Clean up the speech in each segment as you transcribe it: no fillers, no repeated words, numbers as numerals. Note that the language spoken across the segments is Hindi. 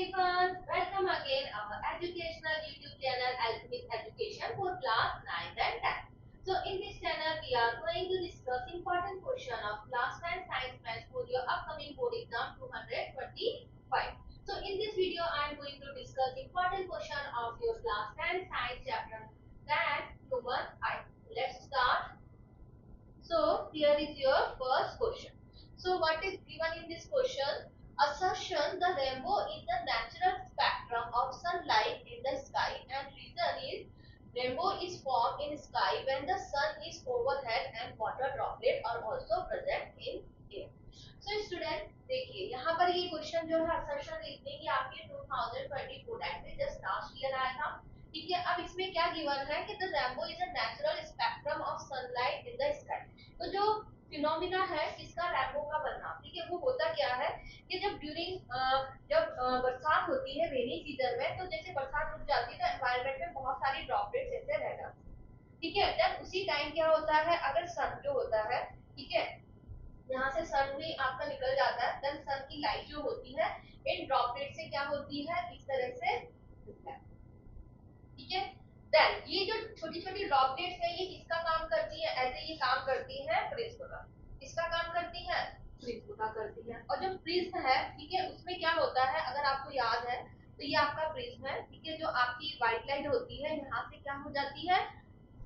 everyone, welcome again our educational YouTube channel Alchemist Education for class 9 and 10. So in this channel we are going to discuss important question of class 10 science maths for your upcoming board exam 225. So in this video I am going to discuss important question of your class 10 science chapter that human eye. Let's start. So here is your first question. So what is given in this question? Assertion the rainbow is the natural spectrum of sunlight in the sky, and reason is rainbow is formed in sky when the sun is overhead and water droplet are also present in air. So student देखिए यहाँ पर ये क्वेश्चन जो है assertion लिखने की आपके 2024 दैट में जस्ट लास्ट ईयर आया था। ठीक है, अब इसमें क्या गिवन है कि the rainbow is a natural spectrum of sunlight in the sky. तो जो फिनोमिना है किसका, रैम्बो का बनना। ठीक है, वो होता क्या है कि जब ड्यूरिंग बरसात होती है रेनी सीजन में, तो जैसे बरसात रुक जाती है तो एनवायरनमेंट में बहुत सारी ड्रॉपलेट्स ऐसे रह जाती है। ठीक है, देन उसी टाइम क्या होता है, अगर सन जो होता है, ठीक है, यहाँ से सन भी आपका निकल जाता है, देन सन की लाइट जो होती है इन ड्रॉपलेट से क्या होती है, इस तरह से। ठीक है, देन ये जो छोटी छोटी ड्रॉपलेट्स है ये किसका काम करती है, ऐसे ये काम करती है प्रिज्म का। किसका काम करती है, प्रिज्म का करती है। और जो प्रिज्म है, ठीक है, उसमें क्या होता है, अगर आपको याद है तो ये आपका प्रिज्म है। ठीक है, जो आपकी व्हाइट लाइट होती है यहाँ से क्या हो जाती है,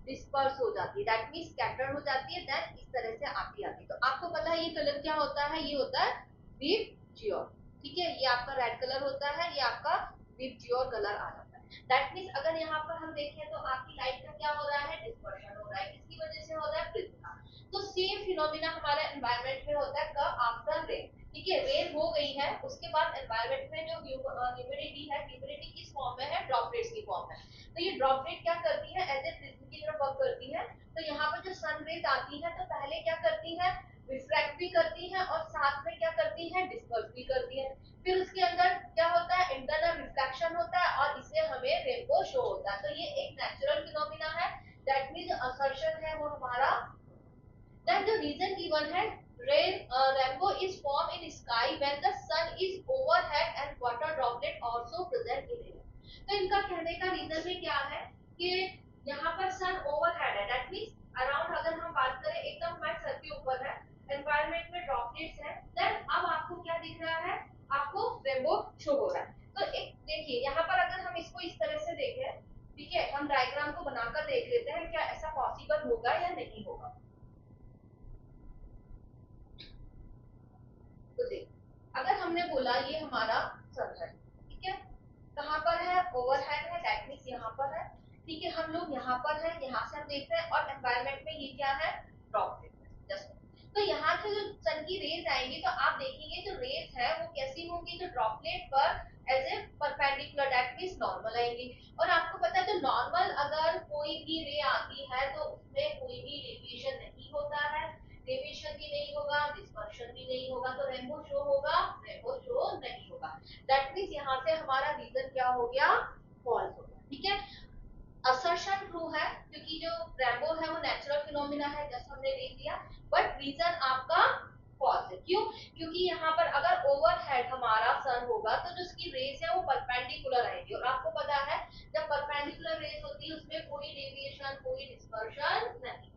डिस्पर्स हो जाती है, दैट मींस स्कैटर्ड हो जाती है, देन इस तरह से आती है। तो आपको पता है ये कलर क्या होता है, ये होता है विप जियोर। ठीक है, ये आपका रेड कलर होता है, ये आपका विप जियोर कलर आ जाता है। दैट मींस अगर यहाँ पर हम देखें तो आपकी लाइट का क्या हो रहा है, डिस्पर्शन हो रहा है, किसकी वजह से हो रहा है, प्रिज्म का। तो सेम फिनोमिना हमारे एनवायरनमेंट में होता है कब, आफ्टर रेन। ठीक है, रेन हो गई है, उसके बाद एनवायरनमेंट में जो ह्यूमिडिटी है, ह्यूमिडिटी किस फॉर्म में है, ड्रॉपलेट्स की फॉर्म में। तो ये ड्रॉपलेट क्या करती है, एज ए प्रिज्म की तरह वर्क करती है। तो यहाँ पर जो सन रेज आती है तो पहले क्या करती है, रिफ्रैक्ट भी करती है और साथ में क्या करती है, डिस्पर्स भी करती है। फिर उसके अंदर क्या होता है, इंटरनल रिफ्लेक्शन होता है और इससे हमें रेनबो शो होता है। तो ये एक नेचुरल फिनोमिना है, दैट मींस असर्शन है वो हमारा। देन द रीजन गिवन है, rainbow is formed in sky when the sun is overhead and water droplet also present in air। तो इनका कहने का रीजन में क्या है कि यहाँ पर सन ओवरहेड है, दैट मींस अराउंड, अगर हम बात करें एकदम हमारे सर के ऊपर है, एनवायरनमेंट में ड्रॉपलेट्स है, देन अब आपको क्या दिख रहा है, आपको रेनबो शो हो रहा है। तो एक देखिए यहाँ पर अगर हम इसको इस तरह से देखें, ठीक है, हम डायग्राम को बनाकर देख लेते हैं क्या ऐसा पॉसिबल होगा या नहीं होगा। तो देख, अगर हमने बोला ये हमारा सन है, ठीक है, कहाँ पर है, ओवरहेड है, दैट मींस यहाँ पर है। ठीक है, हम लोग यहाँ पर है, यहाँ से हम देख रहे हैं, और एनवायरनमेंट में ये क्या है, ड्रॉपलेट है जस्ट। तो यहाँ से जो सन की रेज आएंगी तो आप देखेंगे जो रेज है वो कैसी होंगी, जो ड्रॉपलेट पर as a perpendicular, that means normal आएंगी। और आपको पता है जो नॉर्मल अगर कोई भी रे आती है तो उसमें कोई भी डेविएशन नहीं होता है, डेविएशन भी नहीं होगा, डिस्पर्शन भी नहीं होगा, तो रेनबो शो होगा, रेनबो शो नहीं होगा। दैट मींस यहाँ से हमारा रीजन क्या हो गया, फॉल्स हो गया। ठीक है, असर्शन ट्रू है क्योंकि जो रेनबो है वो नेचुरल फिनोमिना है, जैसे हमने देख लिया, बट रीजन आपका फॉल्स है। क्यों, क्योंकि यहाँ पर अगर ओवरहेड हमारा सन होगा तो जो उसकी रेस है वो परपेंडिकुलर आएगी, और आपको पता है जब परपेंडिकुलर रेस होती है उसमें कोई डेविएशन कोई डिस्पर्शन नहीं।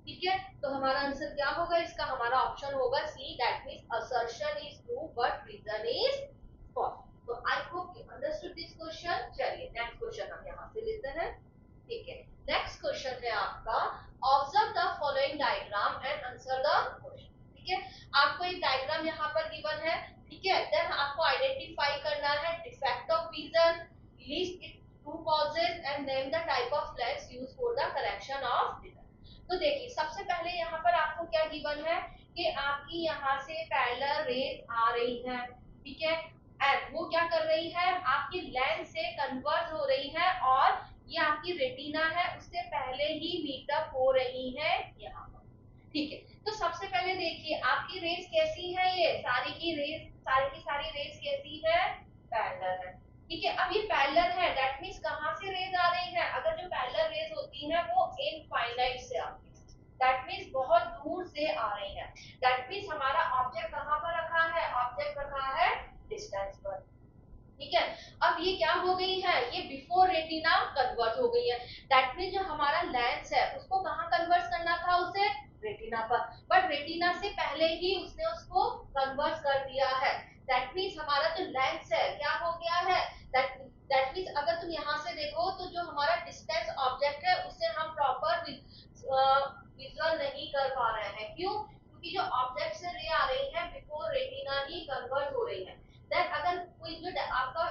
ठीक है, तो हमारा आंसर क्या होगा इसका, हमारा ऑप्शन होगा C, that means assertion is true but reason is false. तो I hope you understood this question. चलिए नेक्स्ट क्वेश्चन हम यहाँ से लेते हैं। ठीक है, नेक्स्ट क्वेश्चन है आपका, observe the following diagram and answer the question. ठीक है, आपको एक डायग्राम यहाँ पर गिवन है, ठीक है, देन आपको आइडेंटिफाई करना है defect of vision, list it's true causes and name the type of lens used for the correction of vision. तो देखिए सबसे पहले यहाँ पर आपको क्या गिवन है कि आपकी यहाँ से पैरेलल रेज आ रही है, ठीक है, एंड वो क्या कर रही है, आपकी लेंस से कन्वर्ज हो रही है, और ये आपकी रेटिना है उससे पहले ही मीटअप हो रही है यहाँ पर। ठीक है, तो सबसे पहले देखिए आपकी रेस कैसी है, ये सारी की रेस, सारी की सारी रेस कैसी है, पैरेलल है। ठीक है, अब ये पैरेलल है, दैट मींस कहां से रेज आ रही है, अगर जो पैरेलल रेज होती है वो इनफाइनाइट से आती है, दैट मींस बहुत दूर से आ रही है। दैट मींस हमारा ऑब्जेक्ट कहां पर रखा है, ऑब्जेक्ट रखा है डिस्टेंस पर। ठीक है। अब ये क्या हो गई है, ये बिफोर रेटिना कन्वर्ट हो गई है। दैट मीन जो हमारा लेंस है उसको कहाँ कन्वर्ट करना था, उसे रेटिना पर, बट रेटिना से पहले ही उसने उसको कन्वर्ट कर दिया है। दैट मीन्स हमारा जो लेंस है क्या हो गया है, दैट मीन्स अगर तुम यहाँ से देखो तो जो हमारा डिस्टेंस ऑब्जेक्ट है उसे हम प्रॉपर विजुअल नहीं कर पा रहे हैं। क्यों? क्योंकि जो ऑब्जेक्ट से रे आ रही है बिफोर रेटिना ही कन्वर्ट हो रही है। देन अगर कोई जो आपका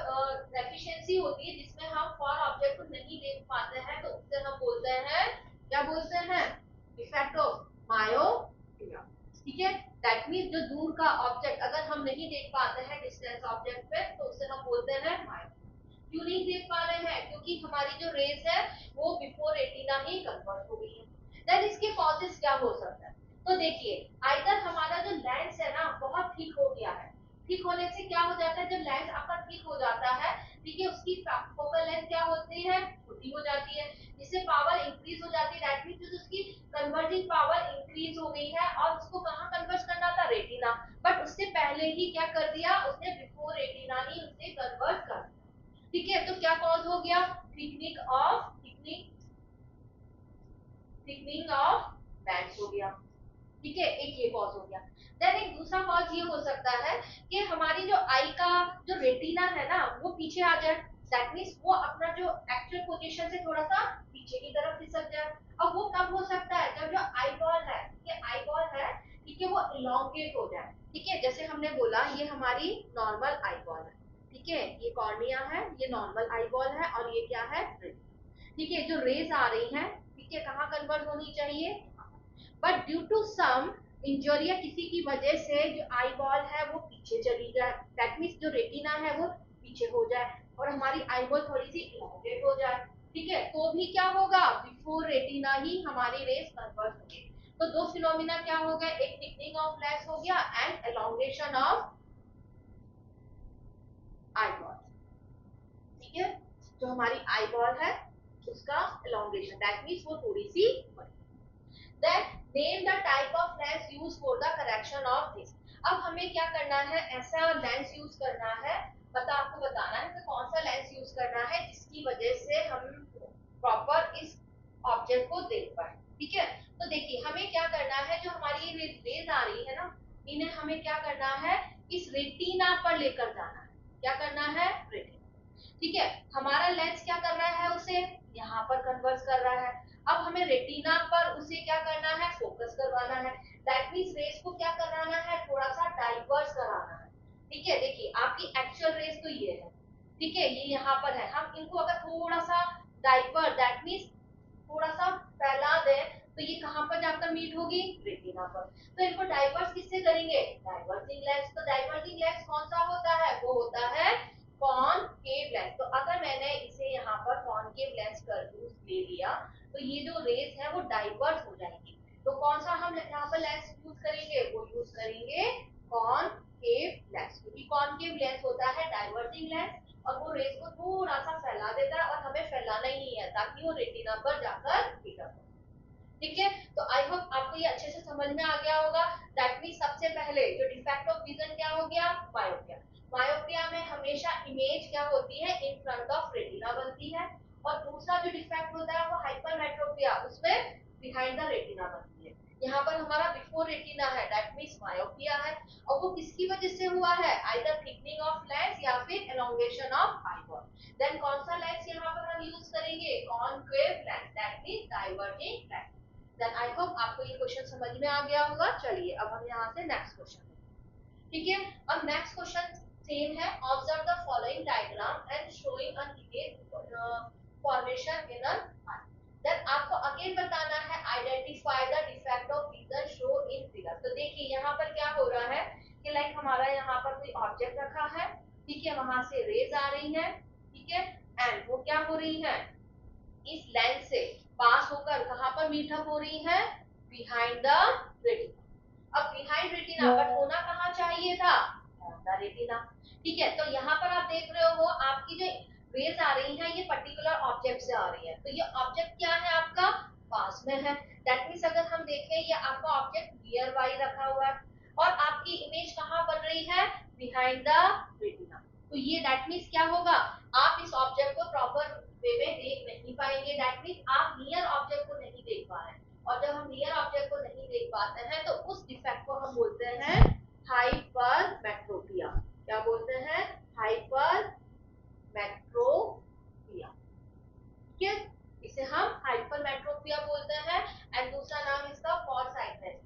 डेफिशिएंसी होती है जिसमें हम फॉर ऑब्जेक्ट को नहीं देख पाते हैं तो उससे हम बोलते हैं, क्या बोलते हैं, डिफेक्ट ऑफ मायोपिया। ठीक है। दैट मींस जो दूर का ऑब्जेक्ट अगर हम नहीं देख पाते हैं डिस्टेंस ऑब्जेक्ट पे तो उसे हम बोलते हैं मायोपिया। क्यों नहीं देख पा रहे हैं, क्योंकि हमारी जो रेज है वो बिफोर रेटिना ही कन्वर्ट हो गई है। देन इसके कॉजेस क्या हो सकता है, तो देखिए आइदर हमारा जो लेंस है ना बहुत ठीक हो गया है। ठीक होने से क्या हो जाता है, जब लेंस आपका ठीक हो जाता है, ठीक है, उसकी फोकल लेंथ क्या होती है, छोटी हो जाती है, जिससे पावर इंक्रीज हो जाती है। दैट मींस उसकी कन्वर्जिंग पावर इंक्रीज हो गई है और उसको कहाँ कन्वर्ट करना था, रेटिना, बट उससे पहले ही क्या कर दिया उसने, बिफोर रेटिना ही उसे कन्वर्ट कर दिया। ठीक है, तो क्या कॉज हो गया, थिकनिंग ऑफ लेंस हो गया। ठीक है, एक ये कॉज हो गया। देन एक दूसरा कॉज ये हो सकता है कि हमारी जो आई का जो रेटिना है ना वो पीछे आ जाए। दैट मींस वो अपना जो एक्चुअल पोजीशन से थोड़ा सा पीछे की तरफ खिसक जाए। अब वो कब हो सकता है, जब जो आई बॉल है, ये आई बॉल है, ठीक है, वो इलोंगेट हो जाए। ठीक है, जैसे हमने बोला ये हमारी नॉर्मल आई बॉल है। ठीक है, ये कॉर्निया है, ये नॉर्मल आई बॉल है और ये क्या है, ठीक है, जो रेज आ रही है, ठीक है, कहाँ कन्वर्ट होनी चाहिए, but due to some injury या किसी की वजह से जो आई बॉल है वो पीछे चली जाए। दैट मींस जो रेटिना है वो पीछे हो जाए और हमारी आई बॉल थोड़ी सी इलोंगेट हो जाए। ठीक है, तो भी क्या होगा, बिफोर रेटिना ही हमारी रेस कन्वर्ट होगी। तो दो फिनोमिना क्या हो गए, एक थिकनिंग ऑफ लेंस हो गया and elongation of eye ball. ठीक है, जो हमारी आई बॉल है उसका एलोंगेशन, दैट मींस वो थोड़ी सी बड़ी। Then name the type of lens used for the correction of this। अब हमें क्या करना है, ऐसा लेंस यूज करना है, आपको बताना है कि कौन सा लेंस यूज करना है जिसकी वजह से हम प्रॉपर इस ऑब्जेक्ट को देख पाए। ठीक है, तो देखिए हमें क्या करना है, जो हमारी रेज आ रही है ना, इन्हें हमें क्या करना है, इस रेटिना पर लेकर जाना है। क्या करना है, रेटिना। ठीक है, हमारा लेंस क्या कर रहा है, उसे यहाँ पर कन्वर्ट कर रहा है। अब हमें रेटिना पर उसे क्या करना है, फोकस करवाना है। दैट मींस रेस को क्या कराना है, थोड़ा सा डाइवर्स कराना है। ठीक है, देखिए आपकी एक्चुअल रेस तो ये है, ठीक है, ये यहाँ पर है, हम इनको अगर थोड़ा सा डाइवर्ट, दैट मींस थोड़ा सा फैला दें तो ये कहाँ पर जाकर मीट होगी, रेटिना पर। तो इनको डाइवर्स किससे करेंगे, डाइवर्जिंग लेंस। तो डाइवर्जिंग लेंस कौन सा होता है, वो होता है कॉनकेव लेंस। तो अगर मैंने इसे यहाँ पर कॉनकेव लेंस कर ले लिया तो ये जो रेस है वो डाइवर्ट हो जाएंगी। तो कौन सा हम यहाँ पर लेंस यूज करेंगे, वो यूज करेंगे कॉनकेव लेंस, क्योंकि कॉनकेव लेंस होता है डाइवर्जिंग लेंस और वो रेस को थोड़ा सा फैला देता है और हमें फैलाना ही नहीं है ताकि वो रेटिना पर जाकर पिकअप हो। ठीक है, तो आई होप आपको ये अच्छे से समझ में आ गया होगा। दैट मींस सबसे पहले जो डिफेक्ट ऑफ विजन क्या हो गया, मायोपिया। मायोपिया में हमेशा इमेज क्या होती है, इन फ्रंट ऑफ रेटिना बनती है। और दूसरा जो डिफेक्ट होता है वो हाइपरमेट्रोपिया, उसमें बिहाइंड द रेटिना बनती है। यहाँ पर हमारा बिफोर रेटिना है, दैट मींस मायोपिया है। और वो किसकी वजह से हुआ है, आइदर थिकनिंग ऑफ लेंस या फिर एलोंगेशन ऑफ आईबॉल। देन कौन सा लेंस यहाँ पर हम यूज करेंगे, concave lens, that means diverging lens. Then I hope आपको ये क्वेश्चन समझ में आ गया होगा। चलिए अब हम यहाँ से नेक्स्ट क्वेश्चन देखते हैं। ठीक है, अब नेक्स्ट क्वेश्चन सेम है, observe the following diagram and showing an image formation in an eye. Then आपको अगेन बताना है, identify the defect of vision show in figure. तो देखिए यहाँ पर क्या हो रहा है कि लाइक हमारा यहाँ पर कोई ऑब्जेक्ट रखा है, ठीक है, वहां से रेज आ रही है, ठीक है, एंड वो क्या हो रही है, इस लेंस से पास होकर कहां पर मीट अप हो रही है, बिहाइंड द रेटिना। अब बिहाइंड रेटिना बट होना कहाँ चाहिए था, ऑन द रेटिना। ठीक है, तो यहाँ पर आप देख रहे हो आपकी जो रेज आ रही है ये पर्टिकुलर ऑब्जेक्ट से आ रही है, तो ये ऑब्जेक्ट क्या है आपका, पास में है। दैट मींस अगर हम देखें ये आपका ऑब्जेक्ट नियर बाई रखा हुआ है और आपकी इमेज कहाँ बन रही है, बिहाइंड द रेटिना। तो ये दैट मीन्स क्या होगा, आप इस ऑब्जेक्ट को प्रॉपर वे में देख नहीं पाएंगे, दैट मीन्स आप नियर ऑब्जेक्ट को नहीं देख पा रहे हैं। और जब हम नियर ऑब्जेक्ट को नहीं देख पाते हैं तो उस डिफेक्ट को हम बोलते हैं हाइपरमेट्रोपिया। क्या बोलते हैं? हाइपरमेट्रोपिया। ठीक है, इसे हम हाइपरमेट्रोपिया बोलते हैं। एंड दूसरा नाम इसका फॉरसाइटनेस।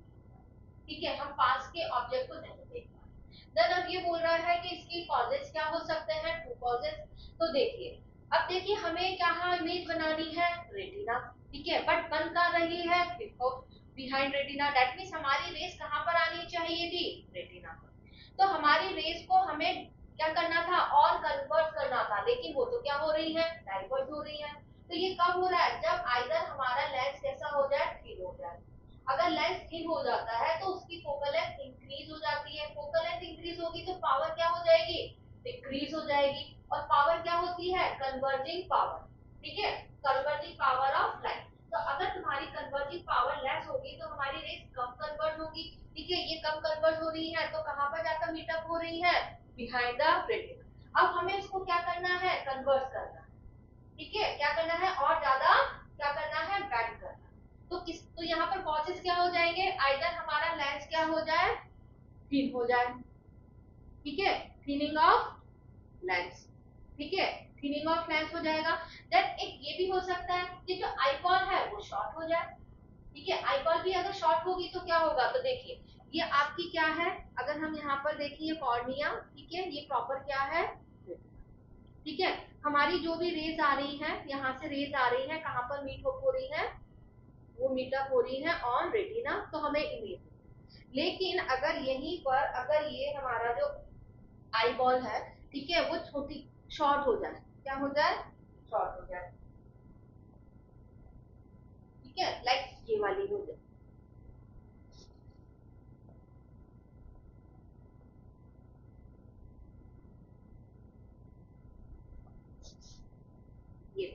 ठीक है, हम पास के ऑब्जेक्ट को नहीं देख पा रहे। देन अब ये बोल रहा है कि इसकी कॉजेस क्या हो सकते हैं, 2 कॉजेस। तो देखिए, अब देखिए हमें क्या इमेज बनानी है, रेटिना। ठीक है, बट बन कर रही है बिहाइंड रेटिना, दैट मींस हमारी रेस कहां पर आनी चाहिए थी, रेटिना पर। तो हमारी रेस को हमें क्या करना था, और कन्वर्ट करना था, लेकिन वो तो क्या हो रही है, डाइवर्ट हो रही है। तो ये कब हो रहा है, जब आइदर हमारा लेंस कैसा हो जाए, थिन हो जाए। अगर लेंस थिन हो जाता है तो उसकी फोकल लेंथ इंक्रीज हो जाती है, फोकल लेंथ इंक्रीज होगी तो पावर क्या हो जाएगी, डिक्रीज हो जाएगी। और पावर क्या होती है, कन्वर्जिंग पावर। ठीक है, कन्वर्जिंग पावर ऑफ लाइट। तो अगर तुम्हारी कन्वर्जिंग पावर लेस होगी तो हमारी रेस कम कन्वर्ट होगी। ठीक है, ये कम कन्वर्ट हो रही है तो कहां पर जाकर मीटअप हो रही है, बिहाइंड द रेटिना। अब हमें इसको क्या करना है, कन्वर्ट करना है। ठीक है, क्या करना है, और ज्यादा क्या करना है, बेंड करना। तो यहाँ पर कॉजेस क्या हो जाएंगे, आइदर हमारा लेंस क्या हो जाए, थिन हो जाए। ठीक है, थिनिंग ऑफ लेंस। ठीक है, थिनिंग ऑफ लेंस हो जाएगा। देन एक ये भी हो सकता है कि जो आईबॉल है वो शॉर्ट हो जाए। ठीक है, आईबॉल भी अगर शॉर्ट होगी तो क्या होगा, तो देखिए ये आपकी क्या है, अगर हम यहाँ पर देखिए कॉर्निया। ठीक है, ये प्रॉपर क्या है, ठीक है, हमारी जो भी रेज आ रही है, यहाँ से रेज आ रही है, कहां पर मीट हो रही है, वो मीटअप हो रही है ऑन रेटिना, तो हमें इमेज। लेकिन अगर यहीं पर अगर ये हमारा जो आई बॉल है, ठीक है, वो छोटी शॉर्ट हो जाए, क्या हो जाए, शॉर्ट हो जाए। ठीक है, लाइक ये वाली हो जाए। ये,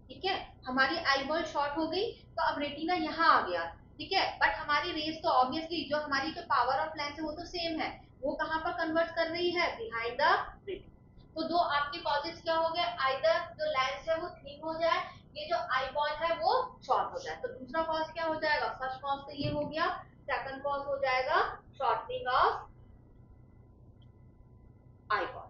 ठीक है, हमारी आई बॉल शॉर्ट हो गई तो अब रेटिना यहाँ आ गया। ठीक है, बट हमारी रेस तो ऑब्वियसली जो हमारी जो पावर ऑफ लेंस है वो तो सेम है, वो कहां पर कन्वर्ट कर रही है, बिहाइंड द रेटिना। तो दो आपके कॉजेस क्या हो गए, आइदर जो लेंस है वो थिन हो जाए, ये जो आई बॉल है वो शॉर्ट हो जाए। तो दूसरा कॉज क्या हो जाएगा, फर्स्ट कॉज तो ये हो गया, सेकंड कॉज हो जाएगा शॉर्टनिंग ऑफ आई बॉल।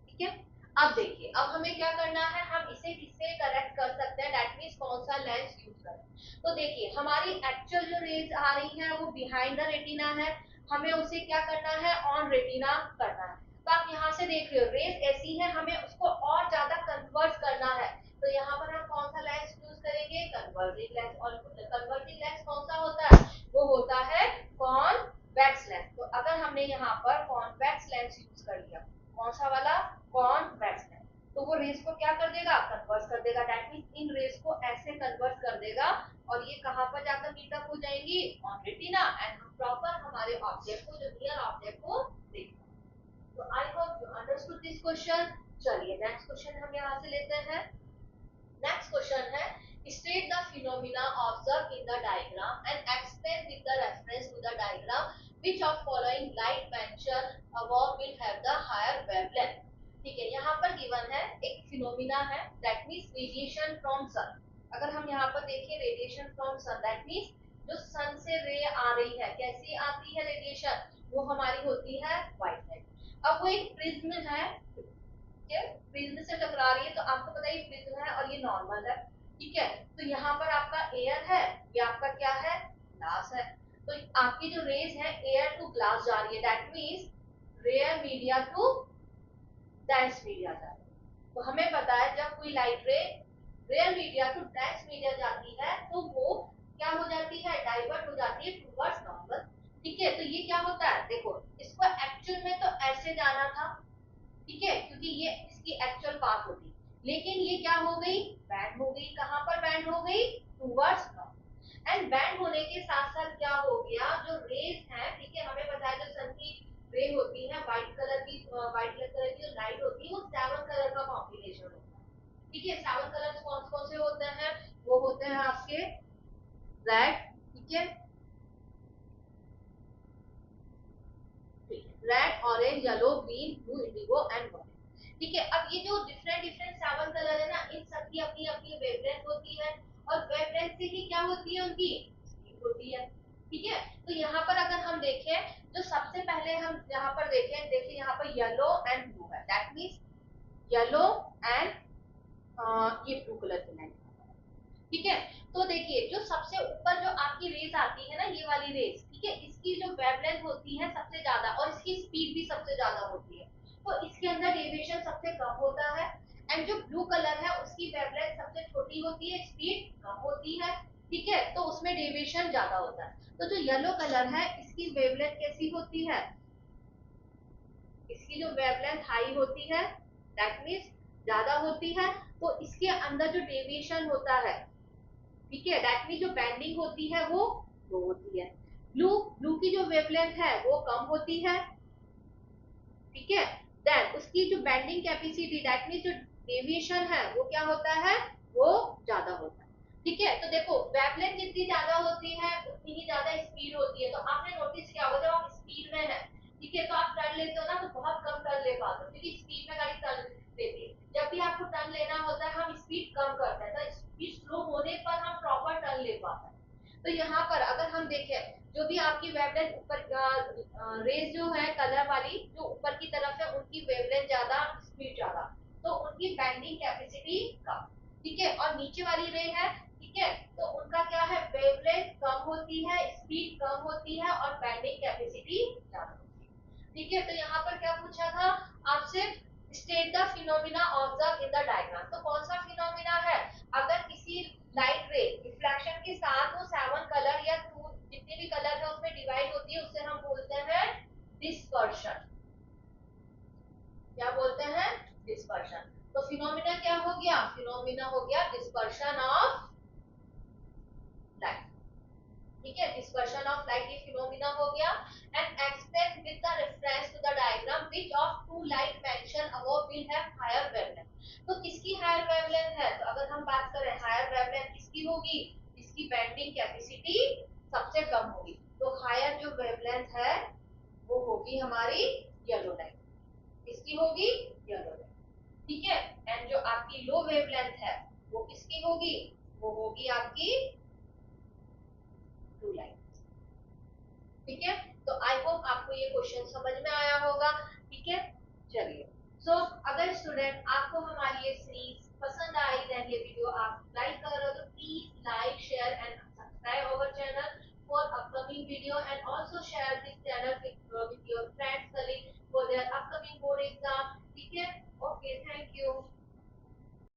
ठीक है, अब देखिए, अब हमें क्या करना है, हम इसे किससे करेक्ट कर सकते हैं, दैट मींस कौन सा लेंस यूज करें। तो देखिए हमारी एक्चुअल जो रेज आ रही है वो बिहाइंड द रेटिना है, हमें उसे क्या करना है, ऑन रेटिना करना है। तो आप यहाँ से देख रहे हो रेज ऐसी है, हमें उसको और ज्यादा कन्वर्ट करना है। तो यहाँ पर हम कौन सा लेंस यूज करेंगे, कन्वर्जिंग लेंस। और कन्वर्जिंग लेंस कौन सा होता है, वो होता है कॉन्वेक्स लेंस। तो अगर हमने यहाँ पर कॉन्वेक्स लेंस यूज कर लिया, कौन सा वाला, कॉन्वेक्स लेंस, तो वो रेस को क्या कर देगा, कन्वर्ट कर देगा। दैट मींस इन रेस को ऐसे कन्वर्ट कर देगा और ये कहां पर जाकर मीटअप हो जाएंगी, ऑन रेटिना, एंड हम प्रॉपर हमारे ऑब्जेक्ट को, जो नियर ऑब्जेक्ट को देख पाएंगे। तो I hope you understood this question. चलिए नेक्स्ट क्वेश्चन हम यहाँ से लेते हैं। नेक्स्ट क्वेश्चन है, state the phenomena observed in the diagram and explain with the reference to the diagram which of following light mentioned above will have the higher wavelength। ठीक है, यहाँ पर गिवन है एक फिनोमिना है, that means radiation from sun. अगर हम यहाँ पर देखिए radiation from sun, that means जो सन से रे आ रही है, कैसी आती है रेडिएशन, वो हमारी होती है व्हाइट लाइट। अब वो एक प्रिज्म है, प्रिज्म से टकरा रही है, तो आपको पता है प्रिज्म है और ये नॉर्मल है। ठीक है, तो यहाँ पर आपका एयर है, ये आपका क्या है, ग्लास है। तो आपकी जो रेज है एयर टू ग्लास जा रही है, that means rare media to dense media जा रही है। तो हमें पता है जब कोई light ray rare media to dense media जाती है तो वो क्या हो जाती है, डाइवर्ट हो जाती है टुवर्ड्स नॉर्मल। ठीक है, तो ये क्या होता है, देखो इसको एक्चुअल में तो ऐसे जाना था। ठीक है, क्योंकि ये इसकी एक्चुअल पाथ होगी, लेकिन ये क्या हो गई, बैंड हो गई। कहां पर बैंड हो गई, टुवर्ड्स नॉर्थ। एंड बैंड होने के साथ साथ क्या हो गया, जो रेज है, ठीक है, हमें पता है जो सन की रे होती है व्हाइट कलर की, व्हाइट कलर की जो लाइट होती है वो 7 कलर का कॉम्बिनेशन होता है। ठीक है, 7 कलर्स कौन कौन से होते हैं, वो होते हैं आपके रेड, ठीक है, red, orange, yellow, green, blue, indigo and violet. ठीक है, अब ये जो डिफरेंट डिफरेंट 7 कलर है ना, इन सबकी अपनी अपनी वेवलेंथ होती है और वेवलेंथ से ही क्या होती है, उनकी स्पीड होती है। ठीक है, तो यहाँ पर अगर हम देखें, जो सबसे पहले हम यहाँ पर देखें, देखिए यहाँ पर येलो एंड ब्लू है, दैट मीन्स येलो एंड ये ब्लू कलर की लाइन। ठीक है, तो देखिए जो सबसे ऊपर जो आपकी रेज आती है ना, ये वाली रेज, ठीक है, इसकी जो वेवलेंथ होती है सबसे ज्यादा और इसकी स्पीड भी सबसे ज्यादा होती है, तो इसके अंदर डेविएशन सबसे कम होता है। एंड जो ब्लू कलर है उसकी वेवलेंथ सबसे छोटी होती है, स्पीड कम होती है। ठीक है, तो उसमें डेविएशन ज्यादा होता है। तो जो येलो कलर है इसकी वेवलेंथ कैसी होती है, इसकी जो वेवलेंथ हाई होती है, दैट मीन्स ज्यादा होती है, तो इसके अंदर जो डेविएशन होता है, ठीक है, दैट मीन जो बैंडिंग होती है वो लो होती है। ब्लू ब्लू की जो वेवलेंथ है वो कम होती है। ठीक है, देन उसकी जो बैंडिंग कैपेसिटी, दैट मीन जो डेविएशन है वो क्या होता है, वो ज्यादा होता है। ठीक है, तो देखो वेवलेंथ जितनी ज्यादा होती है उतनी ही ज्यादा स्पीड होती है। तो आपने नोटिस किया होगा जब आप स्पीड में है, ठीक है, तो आप टर्न लेते हो ना तो बहुत कम टर्न ले पाते हो, क्योंकि स्पीड में गाड़ी टर्न लेती है। जब भी आपको टर्न लेना होता है हम स्पीड कम करते हैं, तो स्पीड स्लो होने पर हम प्रॉपर टर्न ले पाते हैं। तो यहाँ पर अगर हम देखें, जो भी आपकी वेवलेंथ ऊपर रेज जो है कलर वाली जो ऊपर की तरफ है उनकी वेवलेंथ ज्यादा, स्पीड ज्यादा, तो उनकी बैंडिंग कैपेसिटी कम। ठीक है, और नीचे वाली रे है, ठीक है, तो उनका क्या है, वेवलेंथ कम होती है, स्पीड कम होती है और बैंडिंग कैपेसिटी ज्यादा होती है। ठीक है, तो यहाँ पर क्या पूछा था आपसे, state the phenomena observe in the diagram. तो कौन सा फिनोमिना है, अगर किसी लाइट रे रिफ्लेक्शन के साथ वो 7 कलर या जितने भी कलर है उसमें डिवाइड होती है, उसे हम बोलते हैं डिस्पर्शन। क्या बोलते हैं, डिस्पर्शन। तो फिनोमिना क्या हो गया, फिनोमिना हो गया डिस्पर्शन ऑफ लाइट। ठीक है, डिस्पर्शन ऑफ लाइट ये फिनोमिना हो गया। And explain with the reference to the diagram which of two light mention above will have higher wavelength. तो किसकी हायर वेवलेंथ है, तो अगर हम बात करें हायर वेवलेंथ किसकी होगी, इसकी बैंडिंग कैपेसिटी सबसे कम होगी, तो हायर जो वेवलेंथ है वो होगी हमारी येलो लाइट, इसकी होगी येलो लाइट। ठीक है, एंड जो आपकी लो वेवलेंथ है वो किसकी होगी, वो होगी आपकी ब्लू लाइट। ठीक है, तो आई होप आपको ये क्वेश्चन समझ में आया होगा। ठीक है, चलिए, सो अगर स्टूडेंट आपको हमारी ये सीरीज पसंद आई, देन ये वीडियो आप लाइक कर रहे हो तो please like share and subscribe our channel for upcoming video, and also share this channel with your friends colleagues for their upcoming board exam। ठीक है,